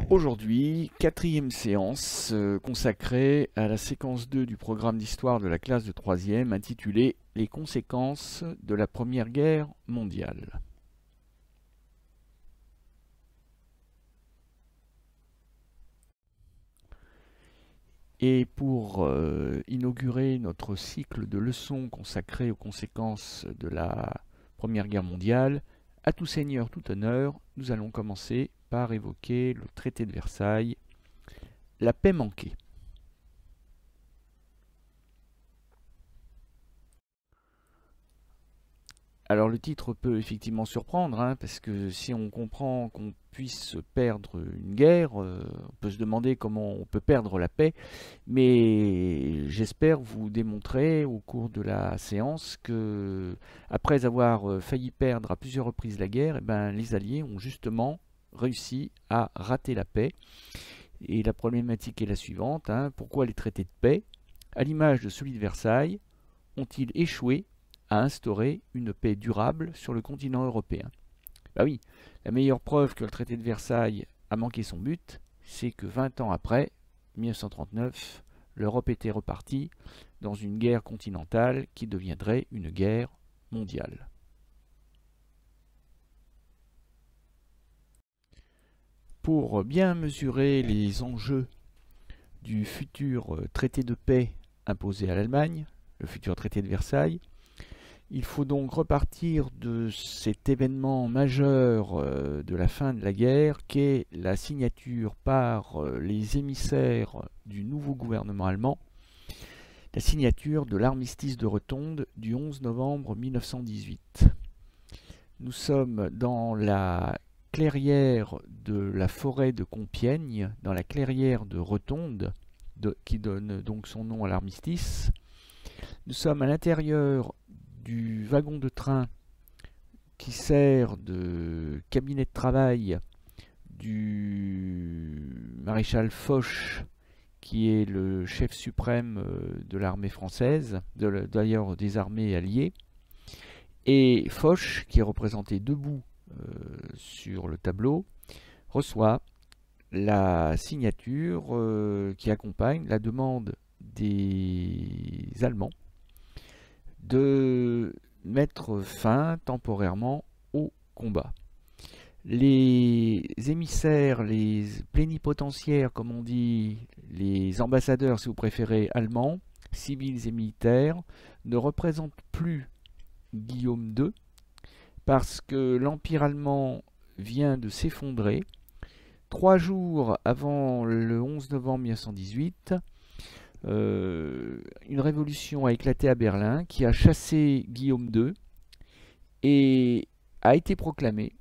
Aujourd'hui, quatrième séance consacrée à la séquence 2 du programme d'histoire de la classe de 3e intitulée « Les conséquences de la Première Guerre mondiale ». Et pour inaugurer notre cycle de leçons consacrées aux conséquences de la Première Guerre mondiale, à tout seigneur, tout honneur, nous allons commencer par évoquer le traité de Versailles, la paix manquée. Alors le titre peut effectivement surprendre, parce que si on comprend qu'on puisse perdre une guerre, on peut se demander comment on peut perdre la paix, mais j'espère vous démontrer au cours de la séance que, après avoir failli perdre à plusieurs reprises la guerre, les Alliés ont justement réussi à rater la paix. Et la problématique est la suivante, pourquoi les traités de paix, à l'image de celui de Versailles, ont-ils échoué à instaurer une paix durable sur le continent européen? Bah oui, la meilleure preuve que le traité de Versailles a manqué son but, c'est que 20 ans après, 1939, l'Europe était repartie dans une guerre continentale qui deviendrait une guerre mondiale. Pour bien mesurer les enjeux du futur traité de paix imposé à l'Allemagne, le futur traité de Versailles, il faut donc repartir de cet événement majeur de la fin de la guerre qu'est la signature par les émissaires du nouveau gouvernement allemand, la signature de l'armistice de Rotonde du 11 novembre 1918. Nous sommes dans la clairière de la forêt de Compiègne, dans la clairière de Rotonde, qui donne donc son nom à l'armistice. Nous sommes à l'intérieur du wagon de train qui sert de cabinet de travail du maréchal Foch, qui est le chef suprême de l'armée française, d'ailleurs des armées alliées. Et Foch, qui est représenté debout sur le tableau, reçoit la signature qui accompagne la demande des Allemands de mettre fin temporairement au combat. Les émissaires, les plénipotentiaires, comme on dit, les ambassadeurs, si vous préférez, allemands, civils et militaires, ne représentent plus Guillaume II, parce que l'Empire allemand vient de s'effondrer. 3 jours avant le 11 novembre 1918, une révolution a éclaté à Berlin qui a chassé Guillaume II et a été proclamée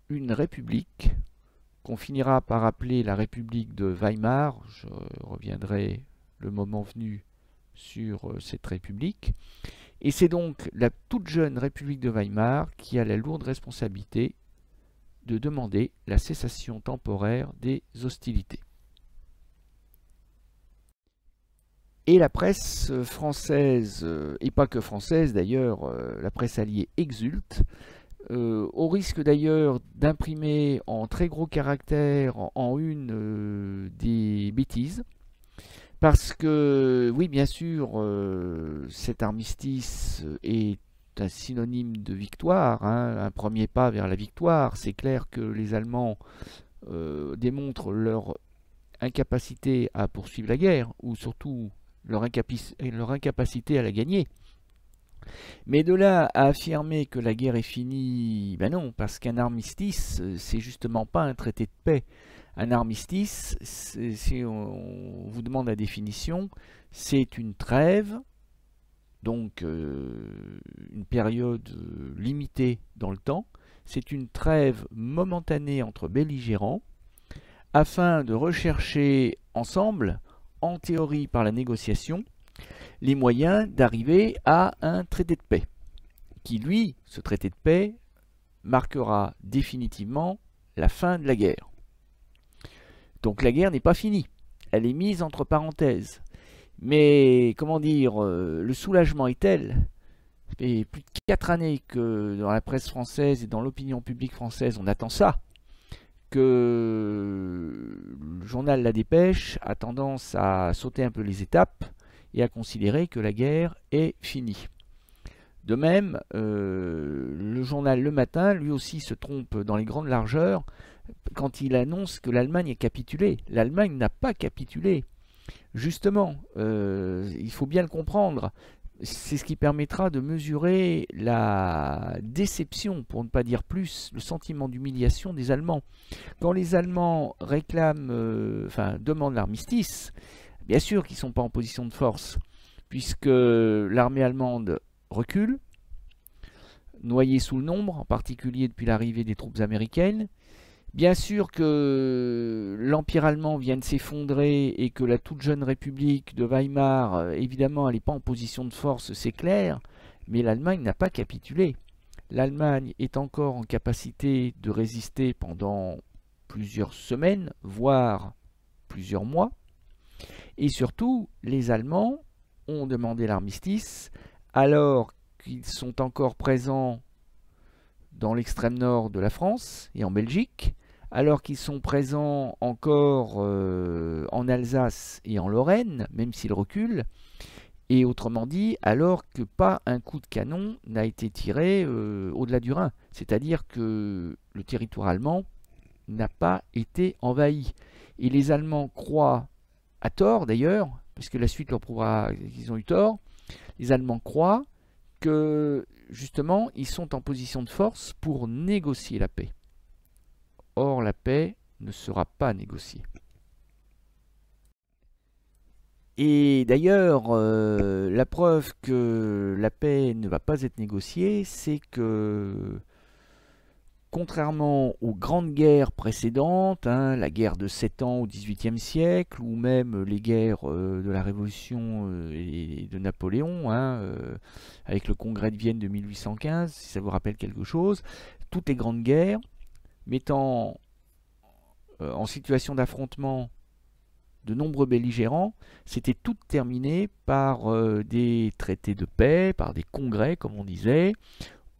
une république qu'on finira par appeler la République de Weimar. Je reviendrai le moment venu sur cette république. Et c'est donc la toute jeune République de Weimar qui a la lourde responsabilité de demander la cessation temporaire des hostilités. Et la presse française, et pas que française d'ailleurs, la presse alliée exulte, au risque d'ailleurs d'imprimer en très gros caractères en une des bêtises, parce que, oui, bien sûr, cet armistice est un synonyme de victoire, un premier pas vers la victoire. C'est clair que les Allemands démontrent leur incapacité à poursuivre la guerre, ou surtout leur incapacité à la gagner. Mais de là à affirmer que la guerre est finie, ben non, parce qu'un armistice, c'est justement pas un traité de paix. Un armistice, si on vous demande la définition, c'est une trêve, donc une période limitée dans le temps. C'est une trêve momentanée entre belligérants, afin de rechercher ensemble, en théorie par la négociation, les moyens d'arriver à un traité de paix, qui lui, ce traité de paix, marquera définitivement la fin de la guerre. Donc la guerre n'est pas finie, elle est mise entre parenthèses. Mais, comment dire, le soulagement est tel, ça fait plus de 4 années que dans la presse française et dans l'opinion publique française, on attend ça, que le journal La Dépêche a tendance à sauter un peu les étapes et à considérer que la guerre est finie. De même, le journal Le Matin, lui aussi, se trompe dans les grandes largeurs quand il annonce que l'Allemagne a capitulé. L'Allemagne n'a pas capitulé. Justement, il faut bien le comprendre. C'est ce qui permettra de mesurer la déception, pour ne pas dire plus, le sentiment d'humiliation des Allemands. Quand les Allemands réclament, demandent l'armistice, bien sûr qu'ils ne sont pas en position de force, puisque l'armée allemande recule, noyée sous le nombre, en particulier depuis l'arrivée des troupes américaines. Bien sûr que l'Empire allemand vient de s'effondrer et que la toute jeune République de Weimar, évidemment, elle n'est pas en position de force, c'est clair, mais l'Allemagne n'a pas capitulé. L'Allemagne est encore en capacité de résister pendant plusieurs semaines, voire plusieurs mois. Et surtout, les Allemands ont demandé l'armistice alors qu'ils sont encore présents dans l'extrême nord de la France et en Belgique, alors qu'ils sont présents encore en Alsace et en Lorraine, même s'ils reculent, et autrement dit, alors que pas un coup de canon n'a été tiré au-delà du Rhin. C'est-à-dire que le territoire allemand n'a pas été envahi. Et les Allemands croient, à tort d'ailleurs, parce que la suite leur prouvera qu'ils ont eu tort, les Allemands croient que justement ils sont en position de force pour négocier la paix. Or la paix ne sera pas négociée. Et d'ailleurs, la preuve que la paix ne va pas être négociée, c'est que contrairement aux grandes guerres précédentes, la guerre de 7 ans au XVIIIe siècle, ou même les guerres de la Révolution et de Napoléon, avec le Congrès de Vienne de 1815, si ça vous rappelle quelque chose, toutes les grandes guerres mettant en situation d'affrontement de nombreux belligérants, c'était toutes terminées par des traités de paix, par des congrès, comme on disait,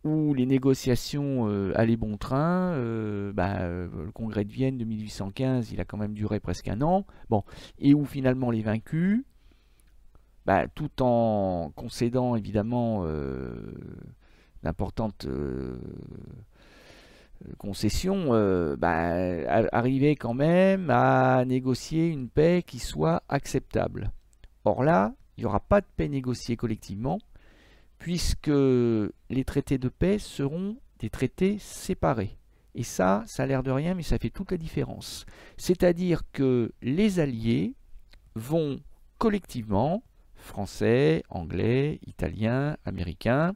où les négociations allaient bon train. Le congrès de Vienne de 1815, il a quand même duré presque un an, et où finalement les vaincus, tout en concédant évidemment d'importantes concessions, arrivaient quand même à négocier une paix qui soit acceptable. Or là, il n'y aura pas de paix négociée collectivement, puisque les traités de paix seront des traités séparés. Et ça a l'air de rien, mais ça fait toute la différence. C'est-à-dire que les alliés vont collectivement, français, anglais, italiens, américains,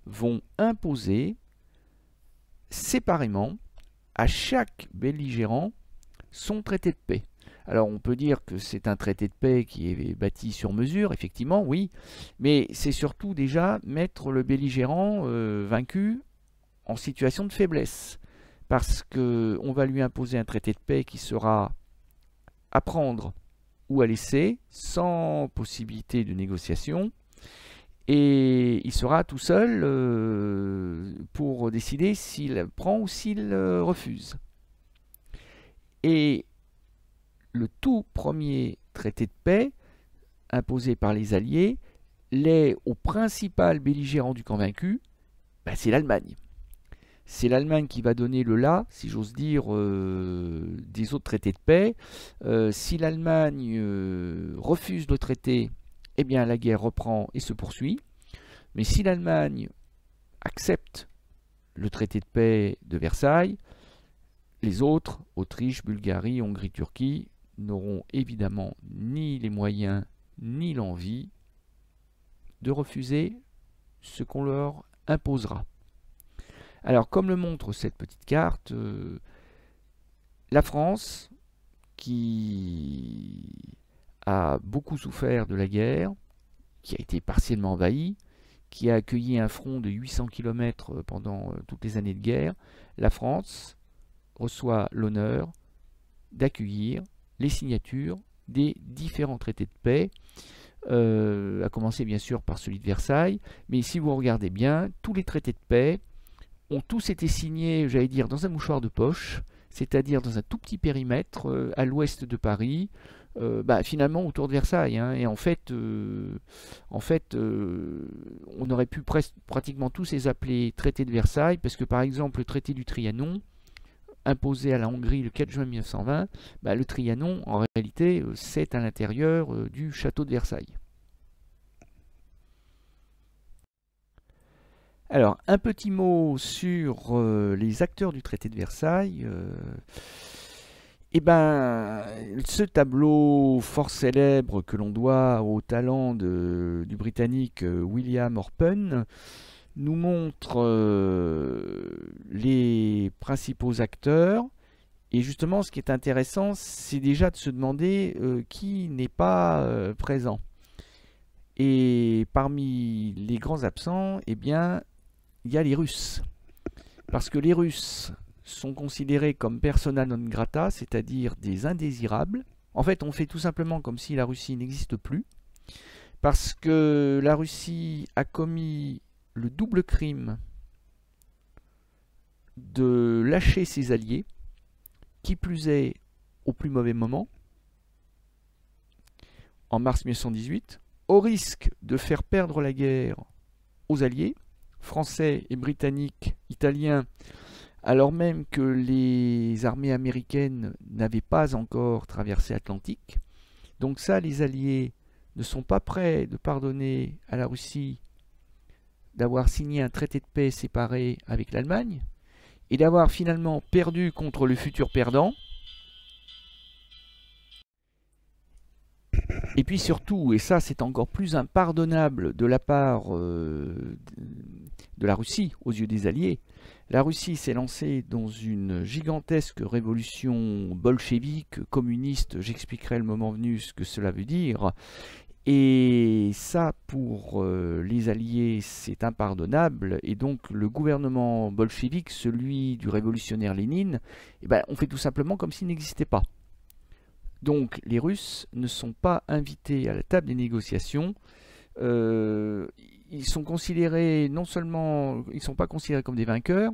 vont imposer séparément à chaque belligérant son traité de paix. Alors on peut dire que c'est un traité de paix qui est bâti sur mesure, effectivement, oui, mais c'est surtout déjà mettre le belligérant vaincu en situation de faiblesse, parce qu'on va lui imposer un traité de paix qui sera à prendre ou à laisser, sans possibilité de négociation, et il sera tout seul pour décider s'il prend ou s'il refuse. Et le tout premier traité de paix imposé par les Alliés l'est au principal belligérant du camp vaincu, c'est l'Allemagne. C'est l'Allemagne qui va donner le là, si j'ose dire, des autres traités de paix. Si l'Allemagne refuse le traité, eh bien la guerre reprend et se poursuit. Mais si l'Allemagne accepte le traité de paix de Versailles, les autres, Autriche, Bulgarie, Hongrie, Turquie, n'auront évidemment ni les moyens ni l'envie de refuser ce qu'on leur imposera. Alors, comme le montre cette petite carte, la France, qui a beaucoup souffert de la guerre, qui a été partiellement envahie, qui a accueilli un front de 800 km pendant toutes les années de guerre, la France reçoit l'honneur d'accueillir les signatures des différents traités de paix, à commencer bien sûr par celui de Versailles, mais si vous regardez bien, tous les traités de paix ont tous été signés, j'allais dire, dans un mouchoir de poche, c'est-à-dire dans un tout petit périmètre à l'ouest de Paris, finalement autour de Versailles, hein. Et on aurait pu pratiquement tous les appeler traité de Versailles, parce que par exemple le traité du Trianon, imposé à la Hongrie le 4 juin 1920, le Trianon en réalité c'est à l'intérieur du château de Versailles. Alors, un petit mot sur les acteurs du traité de Versailles. Ce tableau fort célèbre que l'on doit au talent du Britannique William Orpen nous montre les principaux acteurs. Et justement, ce qui est intéressant, c'est déjà de se demander qui n'est pas présent. Et parmi les grands absents, eh bien, il y a les Russes. Parce que les Russes sont considérés comme persona non grata, c'est-à-dire des indésirables. En fait, on fait tout simplement comme si la Russie n'existe plus, parce que la Russie a commis le double crime de lâcher ses alliés, qui plus est au plus mauvais moment, en mars 1918, au risque de faire perdre la guerre aux alliés, français et britanniques, italiens, alors même que les armées américaines n'avaient pas encore traversé l'Atlantique. Donc ça, les Alliés ne sont pas prêts de pardonner à la Russie d'avoir signé un traité de paix séparé avec l'Allemagne et d'avoir finalement perdu contre le futur perdant. Et puis surtout, et ça c'est encore plus impardonnable de la part de la Russie aux yeux des Alliés, la Russie s'est lancée dans une gigantesque révolution bolchevique, communiste, j'expliquerai le moment venu ce que cela veut dire. Et ça, pour les Alliés, c'est impardonnable. Et donc le gouvernement bolchevique, celui du révolutionnaire Lénine, on fait tout simplement comme s'il n'existait pas. Donc les Russes ne sont pas invités à la table des négociations. Ils sont considérés, non seulement, ils ne sont pas considérés comme des vainqueurs,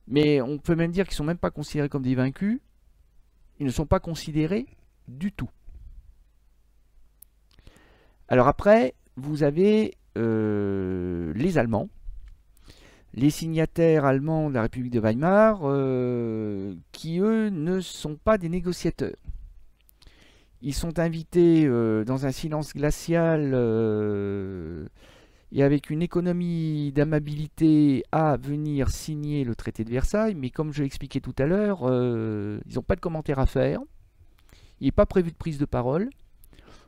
mais on peut même dire qu'ils ne sont même pas considérés comme des vaincus. Ils ne sont pas considérés du tout. Alors après, vous avez les Allemands, les signataires allemands de la République de Weimar, qui eux ne sont pas des négociateurs. Ils sont invités dans un silence glacial et avec une économie d'amabilité à venir signer le traité de Versailles, mais comme je l'expliquais tout à l'heure, ils n'ont pas de commentaires à faire, il n'est pas prévu de prise de parole,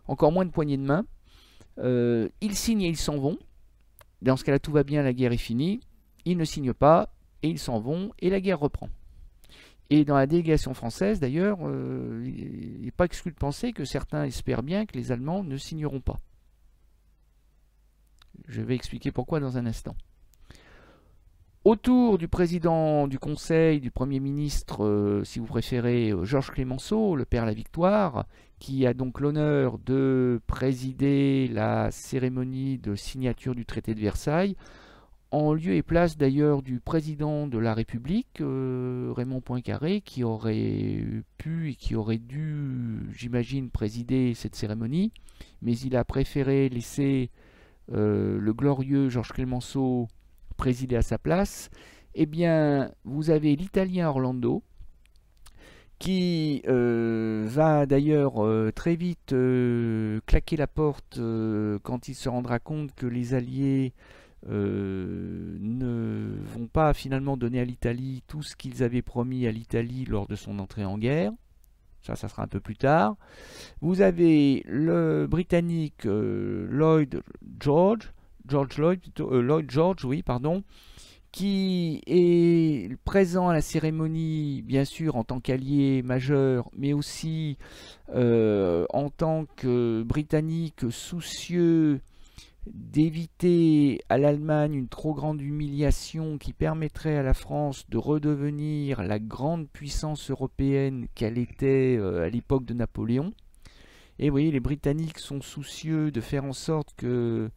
encore moins de poignée de main. Ils signent et ils s'en vont. Dans ce cas-là, tout va bien, la guerre est finie. Ils ne signent pas et ils s'en vont et la guerre reprend. Et dans la délégation française, d'ailleurs, il n'est pas exclu de penser que certains espèrent bien que les Allemands ne signeront pas. Je vais expliquer pourquoi dans un instant. Autour du président du Conseil, du Premier ministre, si vous préférez, Georges Clemenceau, le père La Victoire, qui a donc l'honneur de présider la cérémonie de signature du traité de Versailles, en lieu et place d'ailleurs du président de la République, Raymond Poincaré, qui aurait pu et qui aurait dû, j'imagine, présider cette cérémonie, mais il a préféré laisser le glorieux Georges Clemenceau présider à sa place. Eh bien, vous avez l'Italien Orlando, qui va d'ailleurs très vite claquer la porte quand il se rendra compte que les Alliés ne vont pas finalement donner à l'Italie tout ce qu'ils avaient promis à l'Italie lors de son entrée en guerre. Ça sera un peu plus tard. Vous avez le Britannique Lloyd George, oui, pardon, qui est présent à la cérémonie, bien sûr, en tant qu'allié majeur, mais aussi en tant que Britannique soucieux d'éviter à l'Allemagne une trop grande humiliation qui permettrait à la France de redevenir la grande puissance européenne qu'elle était à l'époque de Napoléon. Et vous voyez, les Britanniques sont soucieux de faire en sorte que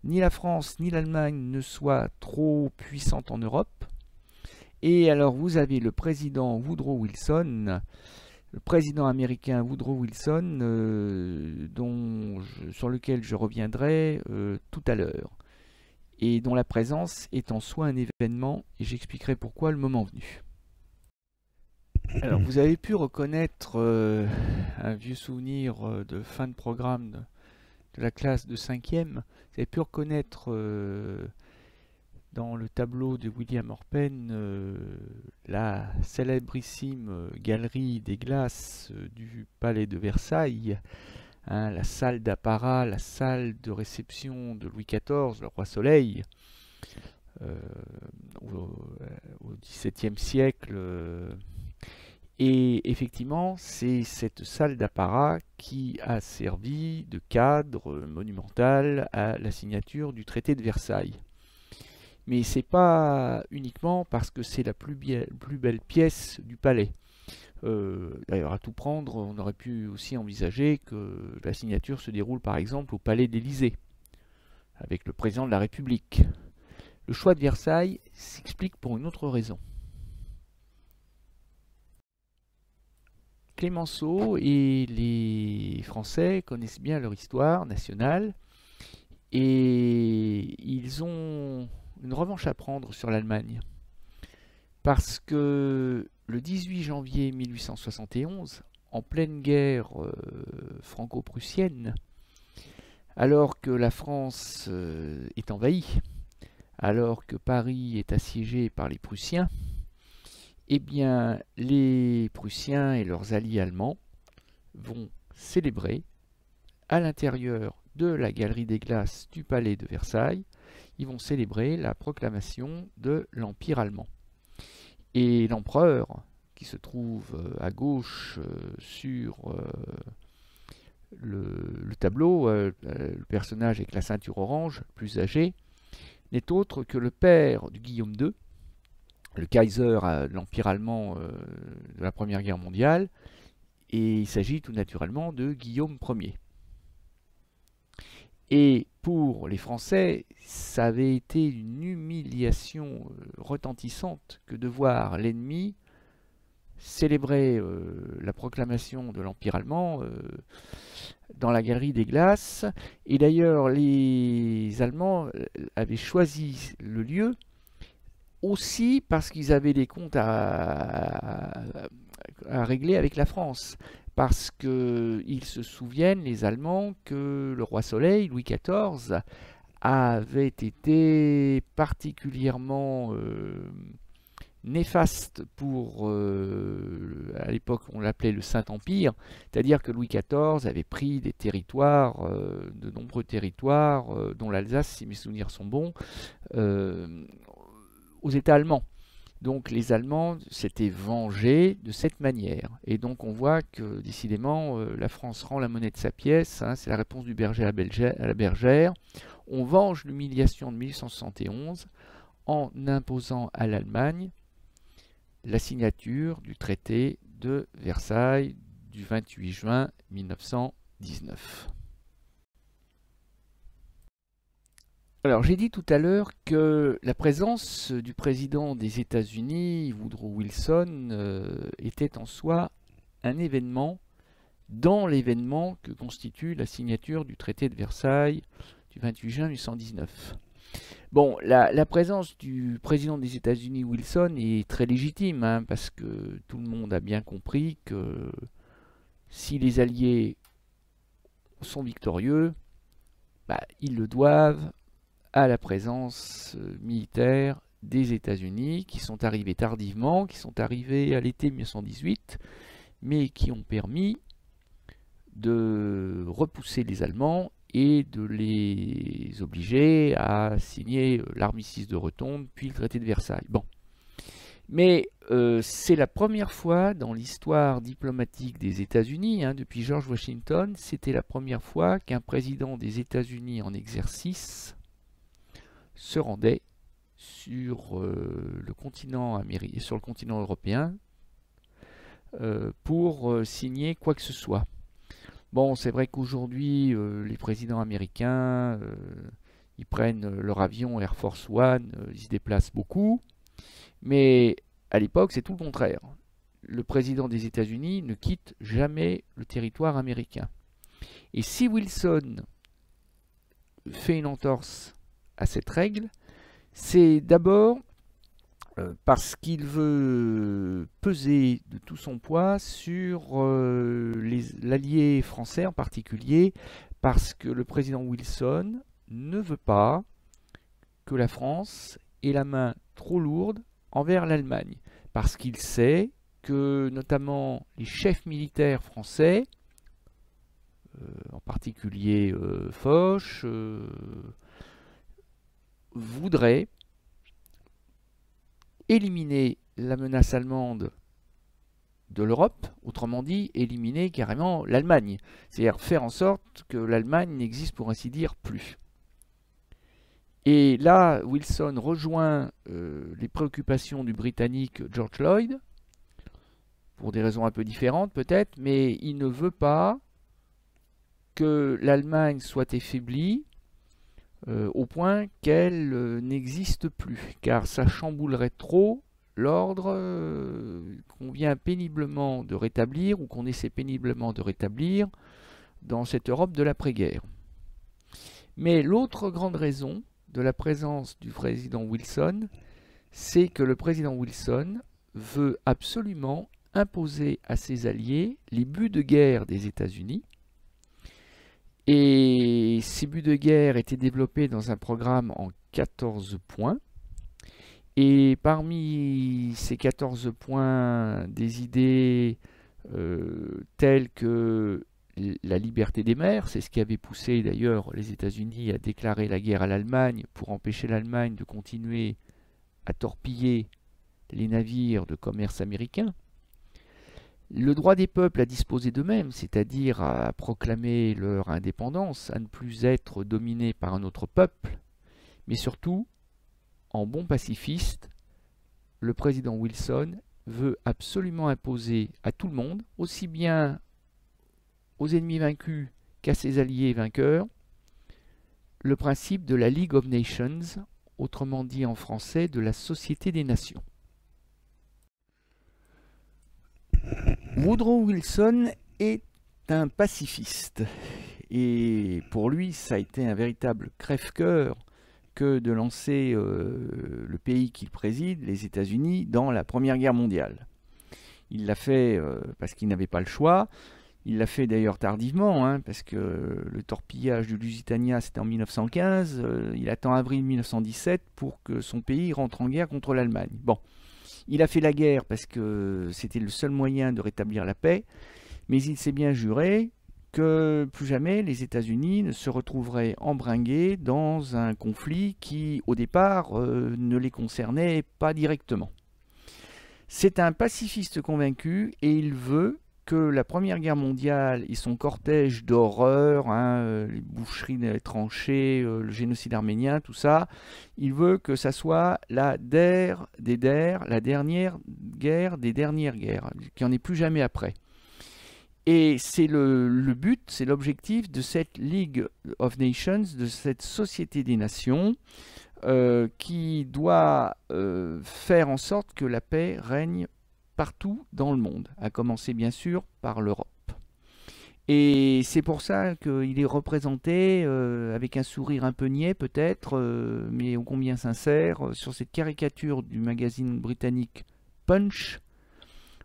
ni la France ni l'Allemagne ne soient trop puissantes en Europe. Et alors vous avez le président Woodrow Wilson, le président américain Woodrow Wilson, sur lequel je reviendrai tout à l'heure, et dont la présence est en soi un événement, et j'expliquerai pourquoi le moment venu. Alors vous avez pu reconnaître un vieux souvenir de fin de programme de la classe de 5e, vous avez pu reconnaître dans le tableau de William Orpen la célébrissime galerie des glaces du palais de Versailles, hein, la salle d'apparat, la salle de réception de Louis XIV, le roi Soleil, au XVIIe siècle. Et effectivement, c'est cette salle d'apparat qui a servi de cadre monumental à la signature du traité de Versailles. Mais c'est pas uniquement parce que c'est la plus belle pièce du palais. D'ailleurs, à tout prendre, on aurait pu aussi envisager que la signature se déroule par exemple au palais d'Élysée, avec le président de la République. Le choix de Versailles s'explique pour une autre raison. Clémenceau et les Français connaissent bien leur histoire nationale et ils ont une revanche à prendre sur l'Allemagne. Parce que le 18 janvier 1871, en pleine guerre franco-prussienne, alors que la France est envahie, alors que Paris est assiégé par les Prussiens, eh bien, les Prussiens et leurs alliés allemands vont célébrer à l'intérieur de la galerie des glaces du palais de Versailles, ils vont célébrer la proclamation de l'Empire allemand. Et l'empereur, qui se trouve à gauche sur le tableau, le personnage avec la ceinture orange, plus âgé, n'est autre que le père de Guillaume II, le Kaiser de l'Empire allemand de la Première Guerre mondiale, et il s'agit tout naturellement de Guillaume Ier. Et pour les Français, ça avait été une humiliation retentissante que de voir l'ennemi célébrer la proclamation de l'Empire allemand dans la galerie des glaces. Et d'ailleurs, les Allemands avaient choisi le lieu aussi parce qu'ils avaient des comptes à régler avec la France. Parce qu'ils se souviennent, les Allemands, que le roi Soleil, Louis XIV, avait été particulièrement néfaste pour, à l'époque on l'appelait le Saint-Empire, c'est-à-dire que Louis XIV avait pris des territoires, de nombreux territoires, dont l'Alsace, si mes souvenirs sont bons, aux États allemands. Donc les Allemands s'étaient vengés de cette manière. Et donc on voit que décidément la France rend la monnaie de sa pièce, hein, c'est la réponse du berger à la bergère. On venge l'humiliation de 1871 en imposant à l'Allemagne la signature du traité de Versailles du 28 juin 1919. Alors j'ai dit tout à l'heure que la présence du président des États-Unis, Woodrow Wilson, était en soi un événement dans l'événement que constitue la signature du traité de Versailles du 28 juin 1819. Bon, la présence du président des États-Unis, Wilson, est très légitime, hein, parce que tout le monde a bien compris que si les Alliés sont victorieux, ils le doivent à la présence militaire des États-Unis, qui sont arrivés tardivement, qui sont arrivés à l'été 1918, mais qui ont permis de repousser les Allemands et de les obliger à signer l'armistice de Rotonde, puis le traité de Versailles. Bon. Mais c'est la première fois dans l'histoire diplomatique des États-Unis, hein, depuis George Washington, c'était la première fois qu'un président des États-Unis en exercice se rendait sur le continent européen pour signer quoi que ce soit. Bon, c'est vrai qu'aujourd'hui, les présidents américains, ils prennent leur avion Air Force One, ils se déplacent beaucoup, mais à l'époque, c'est tout le contraire. Le président des États-Unis ne quitte jamais le territoire américain. Et si Wilson fait une entorse à cette règle, c'est d'abord parce qu'il veut peser de tout son poids sur l'allié français en particulier, parce que le président Wilson ne veut pas que la France ait la main trop lourde envers l'Allemagne, parce qu'il sait que notamment les chefs militaires français, en particulier Foch, voudraient éliminer la menace allemande de l'Europe, autrement dit, éliminer carrément l'Allemagne, c'est-à-dire faire en sorte que l'Allemagne n'existe pour ainsi dire plus. Et là, Wilson rejoint les préoccupations du Britannique George Lloyd, pour des raisons un peu différentes peut-être, mais il ne veut pas que l'Allemagne soit affaiblie au point qu'elle n'existe plus, car ça chamboulerait trop l'ordre qu'on vient péniblement de rétablir, ou qu'on essaie péniblement de rétablir dans cette Europe de l'après-guerre. Mais l'autre grande raison de la présence du président Wilson, c'est que le président Wilson veut absolument imposer à ses alliés les buts de guerre des États-Unis. Et ces buts de guerre étaient développés dans un programme en 14 points. Et parmi ces 14 points, des idées telles que la liberté des mers, c'est ce qui avait poussé d'ailleurs les États-Unis à déclarer la guerre à l'Allemagne pour empêcher l'Allemagne de continuer à torpiller les navires de commerce américains. Le droit des peuples à disposer d'eux-mêmes, c'est-à-dire à proclamer leur indépendance, à ne plus être dominés par un autre peuple, mais surtout, en bon pacifiste, le président Wilson veut absolument imposer à tout le monde, aussi bien aux ennemis vaincus qu'à ses alliés vainqueurs, le principe de la League of Nations, autrement dit en français de la Société des Nations. Woodrow Wilson est un pacifiste, et pour lui ça a été un véritable crève-cœur que de lancer le pays qu'il préside, les États-Unis, dans la Première Guerre mondiale. Il l'a fait parce qu'il n'avait pas le choix. Il l'a fait d'ailleurs tardivement, parce que le torpillage du Lusitania c'était en 1915, il attend avril 1917 pour que son pays rentre en guerre contre l'Allemagne. Bon, il a fait la guerre parce que c'était le seul moyen de rétablir la paix, mais il s'est bien juré que plus jamais les États-Unis ne se retrouveraient embringués dans un conflit qui, au départ, ne les concernait pas directement. C'est un pacifiste convaincu et il veut que la Première Guerre mondiale et son cortège d'horreur, les boucheries des tranchées, le génocide arménien, tout ça, il veut que ça soit la dernière guerre des dernières guerres, qu'il n'y en ait plus jamais après. Et c'est le but, c'est l'objectif de cette League of Nations, de cette Société des Nations, qui doit faire en sorte que la paix règne partout dans le monde, à commencer bien sûr par l'Europe. Et c'est pour ça qu'il est représenté avec un sourire un peu niais peut-être, mais ô combien sincère, sur cette caricature du magazine britannique Punch,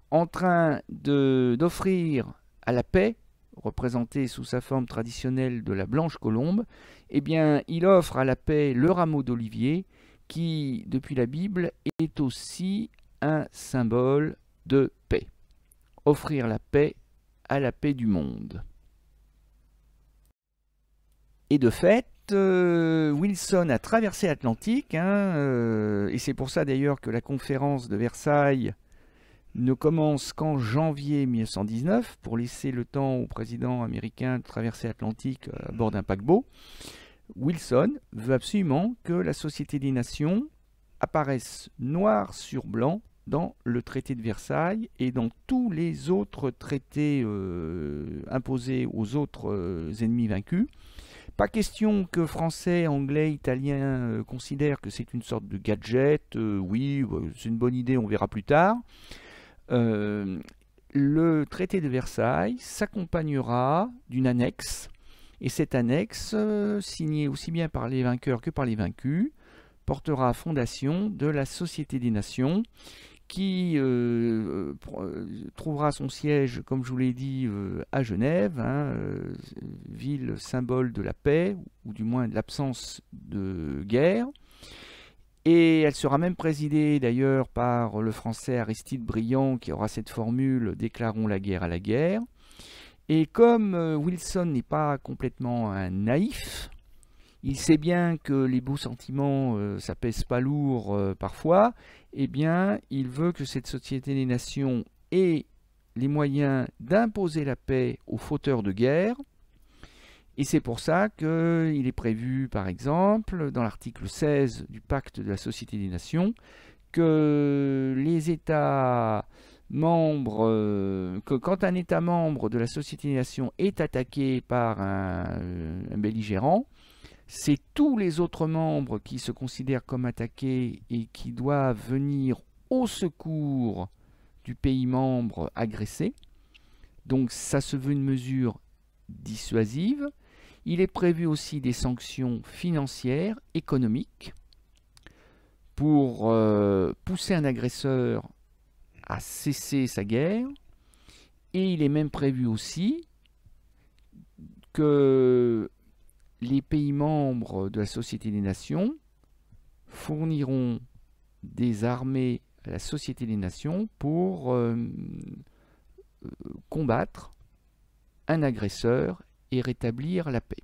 en train d'offrir à la paix, représentée sous sa forme traditionnelle de la blanche colombe, eh bien, il offre à la paix le rameau d'olivier qui, depuis la Bible, est aussi un symbole de paix. Offrir la paix à la paix du monde. Et de fait, Wilson a traversé l'Atlantique, et c'est pour ça d'ailleurs que la conférence de Versailles ne commence qu'en janvier 1919, pour laisser le temps au président américain de traverser l'Atlantique à bord d'un paquebot. Wilson veut absolument que la Société des Nations apparaisse noir sur blanc dans le traité de Versailles et dans tous les autres traités imposés aux autres ennemis vaincus, Pas question que Français, Anglais, Italiens considèrent que c'est une sorte de gadget. Oui, c'est une bonne idée, on verra plus tard. Le traité de Versailles s'accompagnera d'une annexe, et cette annexe, signée aussi bien par les vainqueurs que par les vaincus, portera fondation de la Société des Nations, qui trouvera son siège, comme je vous l'ai dit, à Genève, ville symbole de la paix, ou du moins de l'absence de guerre. Et elle sera même présidée d'ailleurs par le français Aristide Briand, qui aura cette formule « Déclarons la guerre à la guerre ». Et comme Wilson n'est pas complètement un naïf, il sait bien que les beaux sentiments, ça pèse pas lourd parfois, eh bien, il veut que cette Société des Nations ait les moyens d'imposer la paix aux fauteurs de guerre. Et c'est pour ça qu'il est prévu, par exemple, dans l'article 16 du pacte de la Société des Nations, que les États membres, que quand un État membre de la Société des Nations est attaqué par un belligérant, c'est tous les autres membres qui se considèrent comme attaqués et qui doivent venir au secours du pays membre agressé. Donc ça se veut une mesure dissuasive. Il est prévu aussi des sanctions financières, économiques, pour pousser un agresseur à cesser sa guerre. Et il est même prévu aussi que les pays membres de la Société des Nations fourniront des armées à la Société des Nations pour combattre un agresseur et rétablir la paix.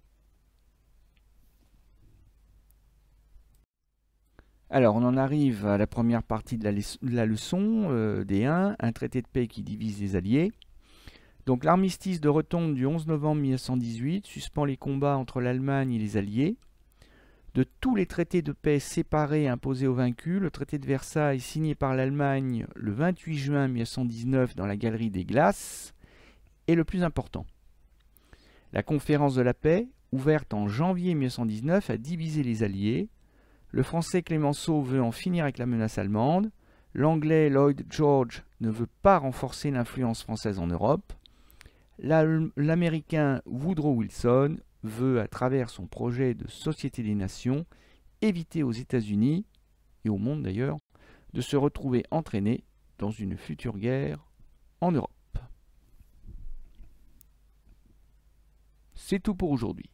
Alors, on en arrive à la première partie de la leçon des 1, un traité de paix qui divise les alliés. Donc, l'armistice de Rotonde du 11 novembre 1918 suspend les combats entre l'Allemagne et les alliés. De tous les traités de paix séparés imposés aux vaincus, le traité de Versailles, signé par l'Allemagne le 28 juin 1919 dans la Galerie des Glaces, est le plus important. La conférence de la paix, ouverte en janvier 1919, a divisé les alliés. Le français Clemenceau veut en finir avec la menace allemande. L'anglais Lloyd George ne veut pas renforcer l'influence française en Europe. L'américain Woodrow Wilson veut, à travers son projet de Société des Nations, éviter aux États-Unis, et au monde d'ailleurs, de se retrouver entraînés dans une future guerre en Europe. C'est tout pour aujourd'hui.